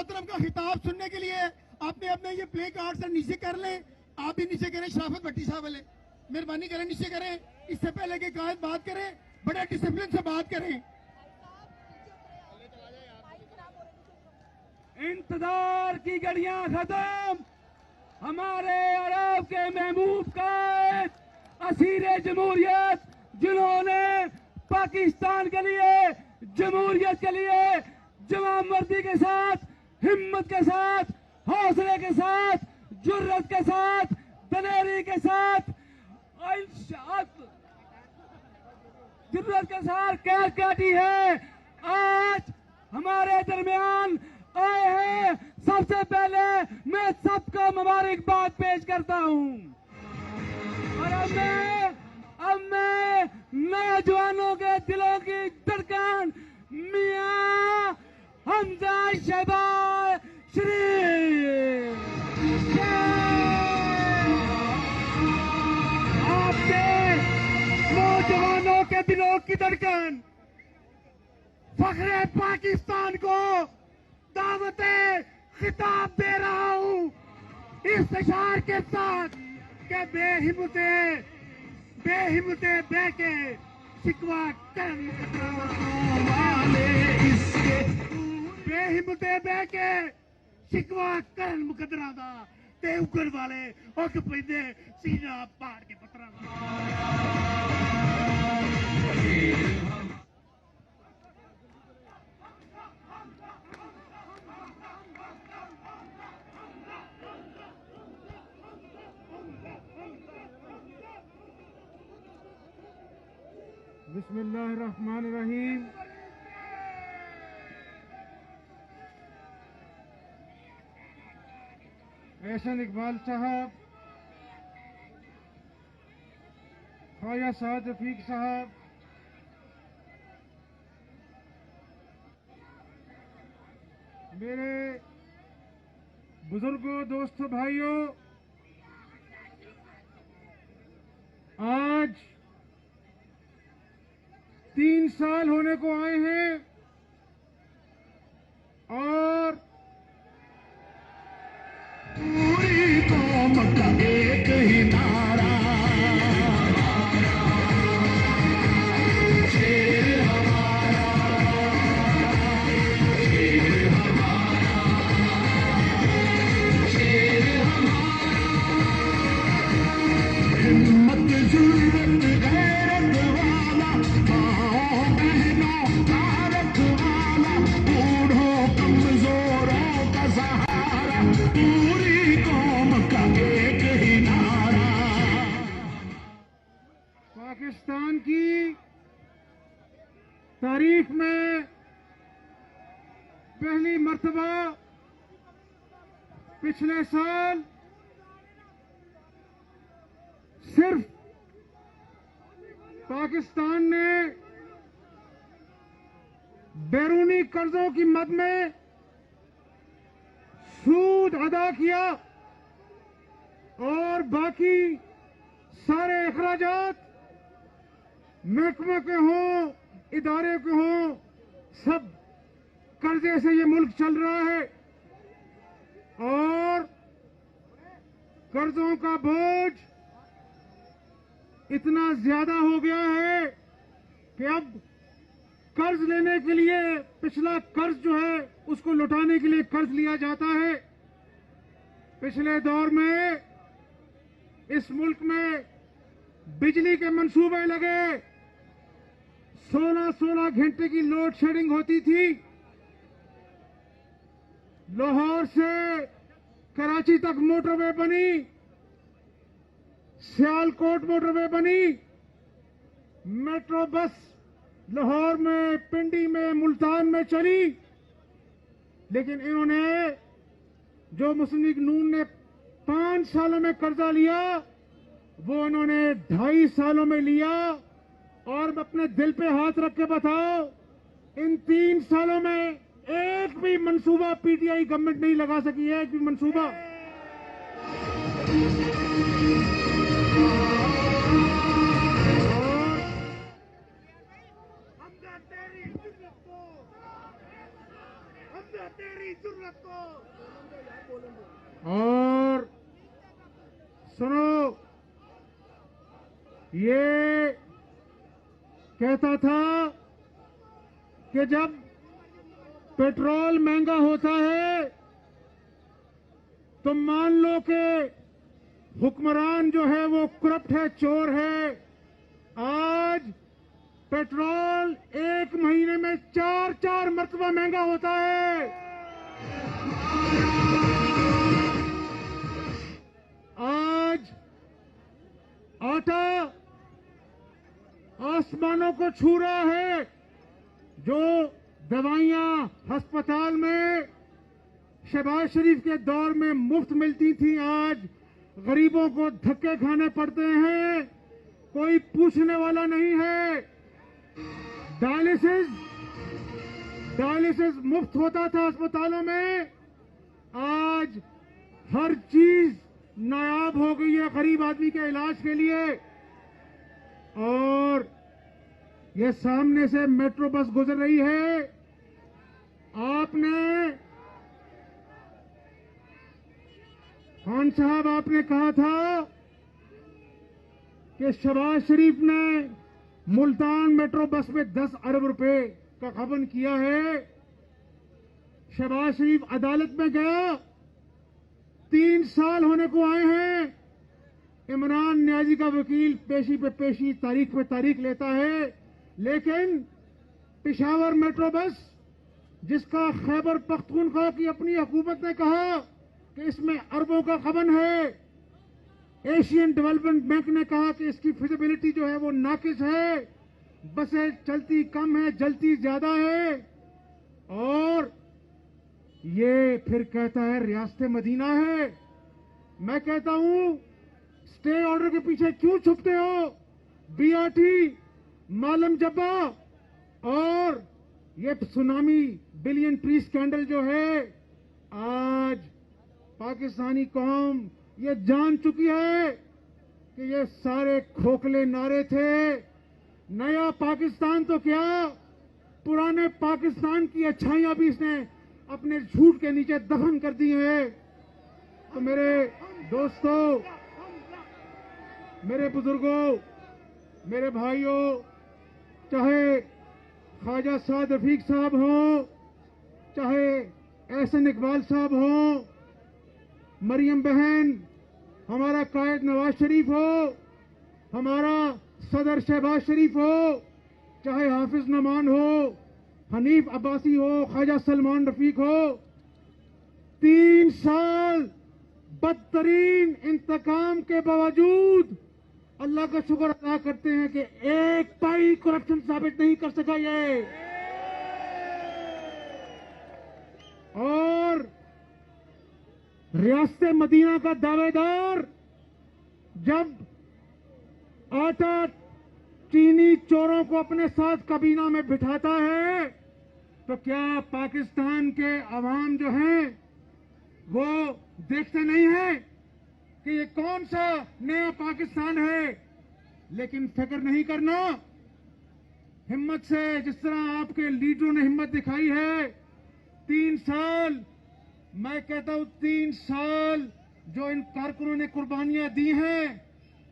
मोहतरम का खिताब सुनने के लिए आपने अपने ये प्ले कार्ड से नीचे कर लें। आप भी नीचे करें, शराफत भट्टी साहब वाले मेहरबानी करें नीचे करें। इससे पहले कि कायद बात करें, बड़े डिसिप्लिन से बात करें। इंतजार की घड़ियां खत्म। हमारे अरब के महबूब कायद असीरे जमहूरियत, जिन्होंने पाकिस्तान के लिए, जमहूरियत के लिए जवान मर्दी के साथ, हिम्मत के साथ, हौसले के साथ, जुर्रत के साथ, दलेरी के साथ, जुर्रत के साथ कैद काटी है, आज हमारे दरमियान आए हैं। सबसे पहले मैं सबको मुबारकबाद पेश करता हूं। और अब मैं नौजवानों के दिलों की धड़कन मियां हमजा शहबाज शरीफ, आपके नौजवानों के दिलों की धड़कन फख्रे पाकिस्तान को दावते खिताब दे रहा हूं इस इशार के साथ के बेहिम्मते बहके शिकवा कर बेहिम्मते बहके शिकवा कर मुकदरा दा ते उगड़ वाले उग पैंदे सीना पाड़ के पत्थरां बिस्मिल्लाहिर्रहमानिर्रहीम। एहसन इकबाल साहब, ख्वाजा साद रफीक साहब, मेरे बुजुर्गों, दोस्तों, भाइयों, आज 3 साल होने को आए हैं और पूरी कौम का एक ही नारा, शेर हमारा, शेर हमारा, शेर हमारा, हिम्मत जुर्रत गैरत वाला, माओ बहनों का रखवाला, बूढ़ों कमजोरों का सहारा, पूरी कौम का एक ही नारा। पाकिस्तान की तारीख में पहली मर्तबा पिछले साल सिर्फ पाकिस्तान ने बैरूनी कर्जों की मद में सूद अदा किया और बाकी सारे अखराजात महकमे के हों, इदारे के हों, सब कर्जे से ये मुल्क चल रहा है और कर्जों का बोझ इतना ज्यादा हो गया है कि अब कर्ज लेने के लिए पिछला कर्ज जो है उसको लौटाने के लिए कर्ज लिया जाता है। पिछले दौर में इस मुल्क में बिजली के मंसूबे लगे, 16-16 घंटे की लोड शेडिंग होती थी। लाहौर से कराची तक मोटरवे बनी, सियालकोट मोटरवे बनी, मेट्रो बस लाहौर में, पिंडी में, मुल्तान में चली। लेकिन इन्होंने, जो मुस्लिम लीग नून ने 5 सालों में कर्जा लिया, वो इन्होंने 2.5 सालों में लिया। और अपने दिल पे हाथ रख के बताओ, इन 3 सालों में एक भी मंसूबा पीटीआई गवर्नमेंट नहीं लगा सकी है, एक भी मंसूबा। तेरी जरूरत को। और सुनो, ये कहता था कि जब पेट्रोल महंगा होता है तो मान लो कि हुक्मरान जो है वो करप्ट है, चोर है। आज पेट्रोल एक महीने में 4-4 मरतबा महंगा होता है। आज आटा आसमानों को छू रहा है। जो दवाइयां अस्पताल में शहबाज शरीफ के दौर में मुफ्त मिलती थी, आज गरीबों को धक्के खाने पड़ते हैं, कोई पूछने वाला नहीं है। डायलिसिस मुफ्त होता था अस्पतालों में, आज हर चीज नायाब हो गई है गरीब आदमी के इलाज के लिए। और ये सामने से मेट्रो बस गुजर रही है। आपने खान साहब, आपने कहा था कि शहबाज शरीफ ने मुल्तान मेट्रो बस में 10 अरब रुपए का गबन किया है। शहबाज शरीफ अदालत में गया, 3 साल होने को आए हैं। इमरान न्याजी का वकील पेशी पे पेशी, तारीख पे तारीख लेता है, लेकिन पेशावर मेट्रो बस, जिसका खैबर पख्तूनख्वा की अपनी हुकूमत ने कहा कि इसमें अरबों का गबन है, एशियन डेवलपमेंट बैंक ने कहा कि इसकी फिजिबिलिटी जो है वो नाकिस है, बसें चलती कम है, जलती ज्यादा है। और ये फिर कहता है रियासत मदीना है। मैं कहता हूं, स्टे ऑर्डर के पीछे क्यों छुपते हो? बीआरटी, मालम जब्बा और ये सुनामी बिलियन ट्री स्कैंडल जो है, आज पाकिस्तानी कौम ये जान चुकी है कि ये सारे खोखले नारे थे। नया पाकिस्तान तो क्या, पुराने पाकिस्तान की अच्छाइयां भी इसने अपने झूठ के नीचे दफन कर दी है। तो मेरे दोस्तों, मेरे बुजुर्गों, मेरे भाइयों, चाहे ख्वाजा साद रफीक साहब हो, चाहे एहसन इकबाल साहब हो, मरियम बहन, हमारा कायद नवाज शरीफ हो, हमारा सदर शहबाज शरीफ हो, चाहे हाफिज नमान हो, हनीफ अब्बासी हो, ख्वाजा सलमान रफीक हो, 3 साल बदतरीन इंतकाम के बावजूद अल्लाह का शुक्र अदा करते हैं कि एक पाई करप्शन साबित नहीं कर सका ये। और रियासत मदीना का दावेदार जब आटा चीनी चोरों को अपने साथ कबीना में बिठाता है, तो क्या पाकिस्तान के अवाम जो हैं वो देखते नहीं है कि ये कौन सा नया पाकिस्तान है? लेकिन फिक्र नहीं करना, हिम्मत से, जिस तरह आपके लीडरों ने हिम्मत दिखाई है, 3 साल, मैं कहता हूं 3 साल जो इन कारकुनों ने कुर्बानियां दी हैं,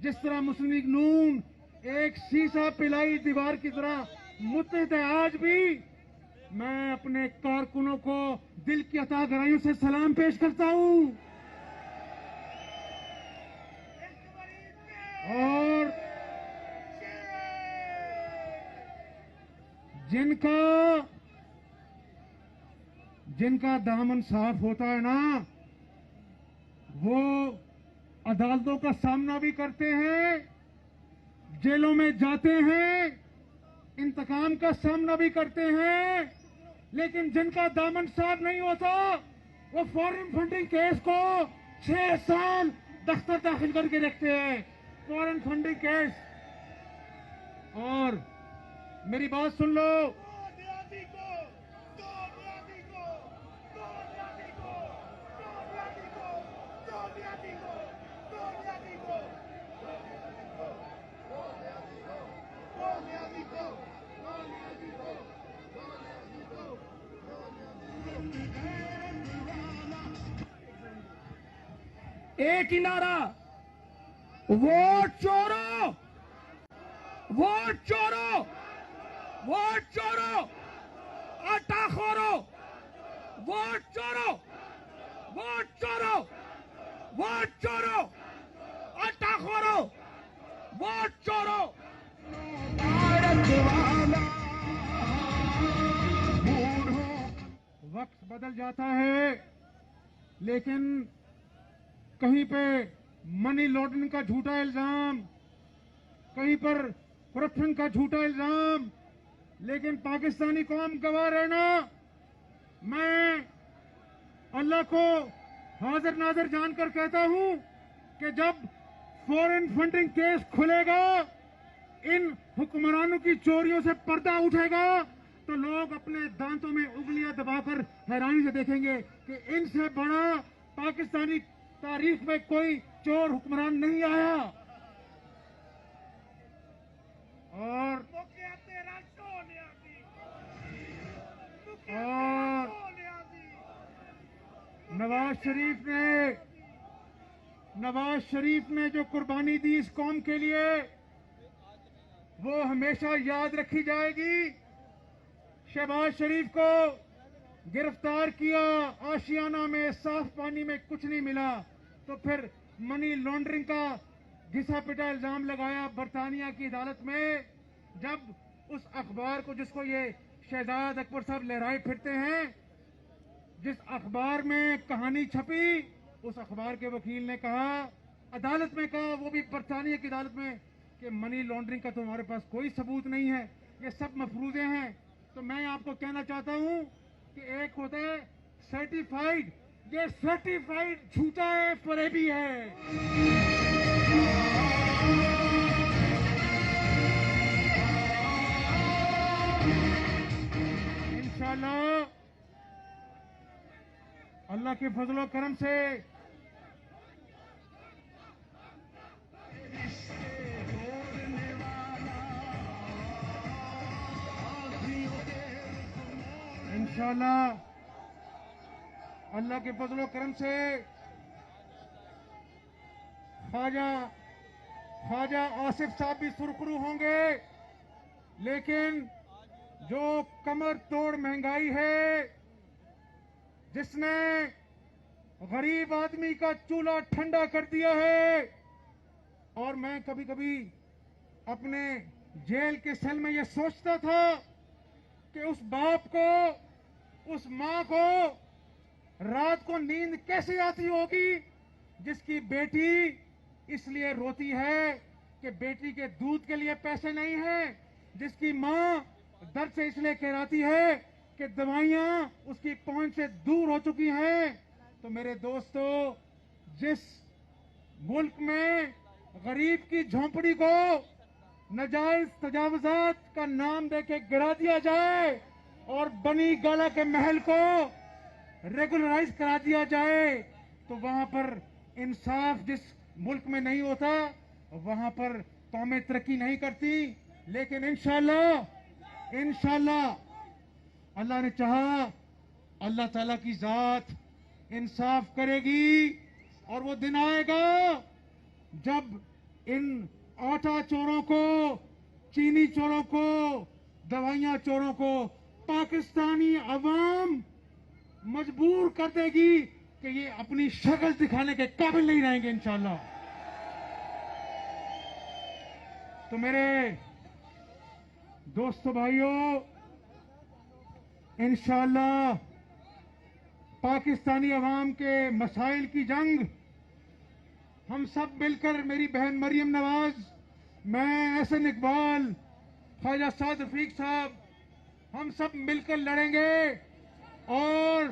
जिस तरह मुस्लिम लीग नून एक शीशा पिलाई दीवार की तरह मुत्तहिद है आज भी, मैं अपने कारकुनों को दिल की अता गहराइयों से सलाम पेश करता हूं। और जिनका दामन साफ होता है ना, वो अदालतों का सामना भी करते हैं, जेलों में जाते हैं, इंतकाम का सामना भी करते हैं। लेकिन जिनका दामन साफ नहीं होता, वो फॉरेन फंडिंग केस को 6 साल दफ्तर दाखिल करके रखते हैं, फॉरेन फंडिंग केस। और मेरी बात सुन लो, Hey! एक ही नारा, वोट चोरो, वोट चोरो, वोट चोरो, आटाखोरो, वोट चोरो, वोट चोरो, वोट चोरो, आटाखोरो, वोट चोरो। वक्त बदल जाता है, लेकिन कहीं पे मनी लॉन्ड्रिंग का झूठा इल्जाम, कहीं पर करप्शन का झूठा इल्जाम, लेकिन पाकिस्तानी कौम गवाह रहना। मैं अल्लाह को हाजिर नाजिर जानकर कहता हूं कि जब फॉरेन फंडिंग केस खुलेगा, इन हुक्मरानों की चोरियों से पर्दा उठेगा, तो लोग अपने दांतों में उंगलियां दबाकर हैरानी से देखेंगे कि इनसे बड़ा पाकिस्तानी तारीख में कोई चोर हुक्मरान नहीं आया। और नवाज शरीफ ने जो कुर्बानी दी इस कौम के लिए, वो हमेशा याद रखी जाएगी। शहबाज शरीफ को गिरफ्तार किया, आशियाना में साफ पानी में कुछ नहीं मिला, तो फिर मनी लॉन्ड्रिंग का घिसा पिटा इल्जाम लगाया बरतानिया की अदालत में। जब उस अखबार को, जिसको ये शहजाद अकबर साहब लहराए फिरते हैं, जिस अखबार में कहानी छपी, उस अखबार के वकील ने कहा, अदालत में कहा, वो भी बरतानिया की अदालत में, कि मनी लॉन्ड्रिंग का तो हमारे पास कोई सबूत नहीं है, ये सब मफरूजे हैं। तो मैं आपको कहना चाहता हूं कि एक होता है सर्टिफाइड, ये सर्टिफाइड झूठा है, फरेबी है। इंशाल्लाह अल्लाह के फजलो करम से इंशाल्लाह अल्लाह के फजलो करम से ख्वाजा आसिफ साहब भी सुरखरू होंगे, लेकिन जो कमर तोड़ महंगाई है, जिसने गरीब आदमी का चूल्हा ठंडा कर दिया है, और मैं कभी कभी अपने जेल के सेल में यह सोचता था कि उस बाप को, उस मां को रात को नींद कैसे आती होगी जिसकी बेटी इसलिए रोती है कि बेटी के दूध के लिए पैसे नहीं हैं, जिसकी मां दर्द से इसलिए कहराती है कि दवाइयां उसकी पहुंच से दूर हो चुकी हैं। तो मेरे दोस्तों, जिस मुल्क में गरीब की झोंपड़ी को नाजायज तजावजात का नाम देके गिरा दिया जाए और बनी गाला के महल को रेगुलराइज करा दिया जाए, तो वहां पर इंसाफ जिस मुल्क में नहीं होता, वहां पर कौमें तरक्की नहीं करती। लेकिन इंशाल्लाह अल्लाह ने चाहा, अल्लाह ताला की जात इंसाफ करेगी, और वो दिन आएगा जब इन आटा चोरों को, चीनी चोरों को, दवाइयां चोरों को पाकिस्तानी अवाम मजबूर कर देगी कि ये अपनी शक्ल दिखाने के काबिल नहीं रहेंगे इंशाल्लाह। तो मेरे दोस्तों, भाइयों, इंशाल्लाह पाकिस्तानी अवाम के मसाइल की जंग हम सब मिलकर, मेरी बहन मरियम नवाज, मैं, एहसन इकबाल, ख्वाजा साद रफीक साहब, हम सब मिलकर लड़ेंगे, और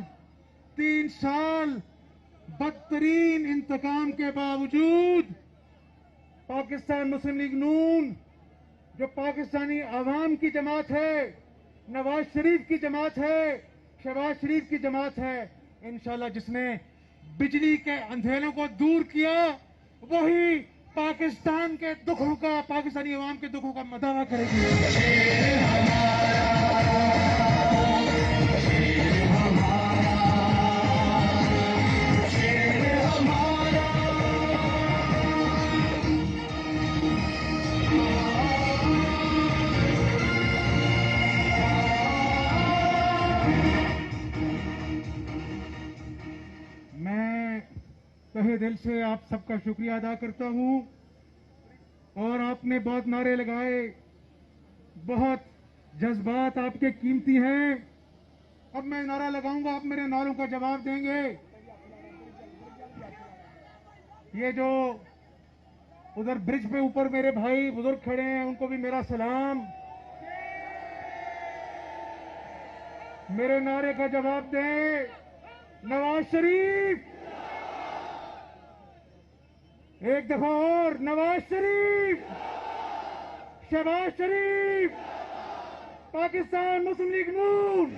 3 साल बदतरीन इंतकाम के बावजूद पाकिस्तान मुस्लिम लीग नून, जो पाकिस्तानी अवाम की जमात है, नवाज शरीफ की जमात है, शहबाज शरीफ की जमात है, इंशाल्लाह जिसने बिजली के अंधेरों को दूर किया, वही पाकिस्तान के दुखों का, पाकिस्तानी अवाम के दुखों का मदावा करेगी। तहे दिल से आप सबका शुक्रिया अदा करता हूं। और आपने बहुत नारे लगाए, बहुत जज्बात आपके कीमती हैं। अब मैं नारा लगाऊंगा, आप मेरे नारों का जवाब देंगे। ये जो उधर ब्रिज पे ऊपर मेरे भाई बुजुर्ग खड़े हैं, उनको भी मेरा सलाम। मेरे नारे का जवाब दें। नवाज शरीफ, एक दफा और नवाज शरीफ, शहबाज शरीफ, पाकिस्तान मुस्लिम लीग नून।